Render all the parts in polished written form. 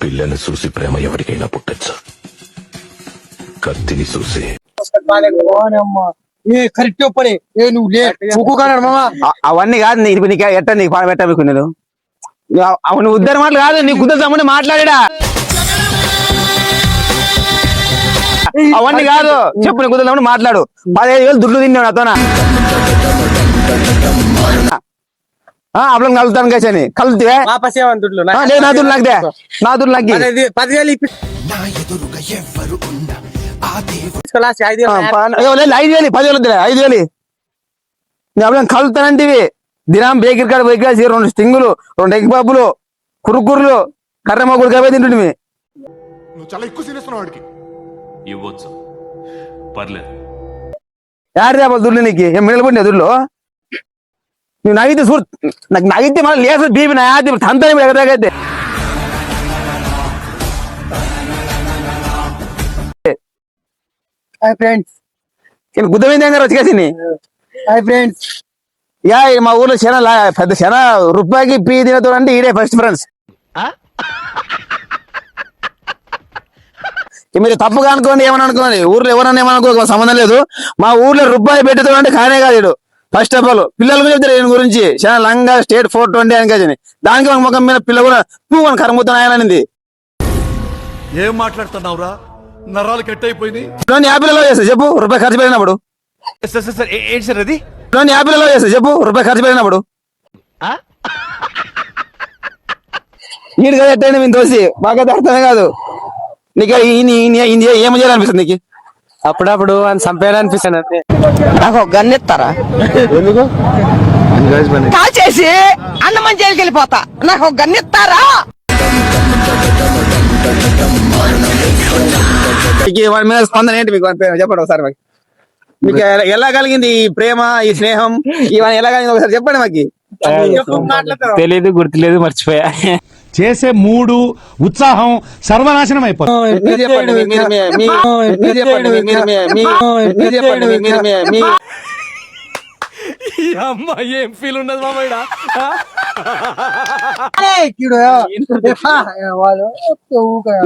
పిల్లని చూసి ప్రేమ ఎవరికైనా పుట్టచ్చు, కత్తిని చూసి కరెక్ట్ చెప్పని అవన్నీ కాదు నీకు నీకు ఎట్ట నీకు పాడ పెట్టా మీకు నేను అవును ఉద్దరు మాటలు కాదు నీ కుదరమని మాట్లాడా అవన్నీ కాదు చెప్పు నీ కుదరమని మాట్లాడు 15,000 దుడ్లు తిన్నావు నాతోనా అప్పుడు కలుతాను కేసని కలితే లేదు నా దుడ్లు నాకుదే నా దుడ్లు నాకు 10,000 5,000 10,000 5,000 నేను కలుతానంటివి దినం బేకరీ కాడ పోయి 2 స్టింగులు 2 ఎగ్ బాబులు కురుకుర్లు కర్రమ్మగుడు కవే తింటుంటివి. నువ్వు చాలా ఎక్కువ తినేస్తున్నావు వాడికి. ఇవ్వచ్చు పర్లేదు. యారు రేపు దుడ్లు నీకు ఏం మిగిలి పడినా దుడ్లు నువ్వు నవ్వితే చూడు నాకు నవ్వితే మళ్ళీ లేదు బీపీ నా తంతా ఎగదాగైతే గుద్దమైంది వచ్చేసింది. ఫ్రెండ్స్ యా మా ఊర్లో శన పెద్ద శన రూపాయికి పీ తినతో అంటే ఈడే ఫస్ట్ ఫ్రెండ్స్. మీరు తప్పుగా అనుకోండి ఏమని అనుకోండి ఊర్లో ఎవరన్నా ఏమనుకో సంబంధం లేదు. మా ఊర్లో రూపాయి పెట్టుతో అంటే కానే కాదు ఫస్ట్ ఆఫ్ ఆల్ పిల్లలకు చెప్తారు ఈయన గురించి చాలా లంగా స్టేట్ 420 అని దానికి ఒక ముఖం మీద పిల్ల కూడా పువ్వు అని కరముతున్నాయనింది. ఏం మాట్లాడుతున్నావురా, నరాలు కట్ అయిపోయింది. యాపిల్లో చేస్తా చెప్పు రూపాయి ఖర్చు పెట్టినప్పుడు ఏంటి సార్ అది యాపిల్లో చేస్తా చెప్పు రూపాయి ఖర్చు పెట్టినప్పుడు నీడు కదా ఎట్టండి మీ దోసి మాకైతే అర్థమే కాదు. నీకు ఏం చేయాలనిపిస్తుంది నీకు అప్పుడప్పుడు అని చంపేయాలనిపిస్తాను అంతే. నాకు ఒక గన్ ఇస్తారా ఎందుకు కాల్ చేసి అన్నమని జైలుకి వెళ్ళిపోతా నాకు ఒక గన్ ఇస్తారా వాడి మీద స్పందన ఏంటి మీకు చెప్పండి ఒకసారి మాకు మీకు ఎలా కలిగింది ఈ ప్రేమ ఈ స్నేహం ఇవన్నీ ఎలా కలిగింది ఒకసారి చెప్పండి మాకు. తెలీదు గుర్తులేదు మర్చిపోయా. చేసే మూడు ఉత్సాహం సర్వనాశనం అయిపోతుంది. మీరు చెప్పండి మీ అమ్మ ఏం ఫీల్ ఉండదు మామయ్య.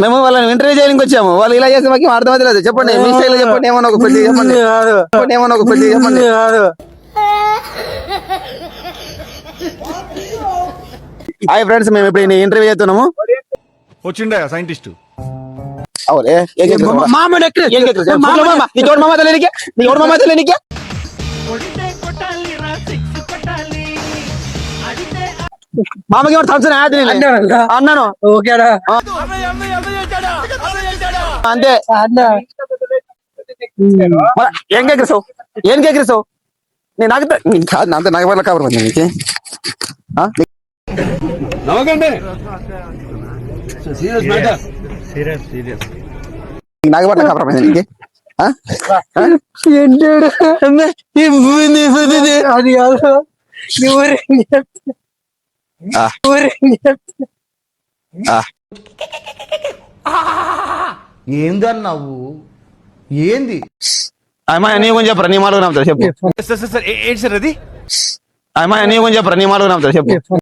మేము వాళ్ళని ఇంటర్వ్యూ చేయడానికి వచ్చాము. వాళ్ళు ఇలా చేస్తే మాకు అర్థమవుతలేదు. చెప్పండి మీ స్టైల్ చెప్పండి ఏమన్నా ఒక పెళ్లి చెప్పండి ఏమన్నా ఒక పెళ్లి చెప్పండి. హాయ్ ఫ్రెండ్స్ మేము ఇప్పుడు ఇంటర్వ్యూ చేస్తున్నాము. వచ్చిండా సైంటిస్ట్ మామకి తలుచున్నా అన్నాను ఓకేనా అంతే. ఏం కేకరిస్తావు నేను నాకు నాకు వల్ల కవర్ పడింది నీకు నాకు పట్ల కవర్ పడింది నీకు అది కాదు ఏందన్నావు ఏంది అమ్మాయి నీ కొంచెం చెప్పరా నీ మాటలు నమ్ముతారు చెప్పు. ఏంటి సార్ అది అమ్మాయి నీ కొంచెం చెప్పరా నీ మాటలు నమ్ముతారు చెప్పు.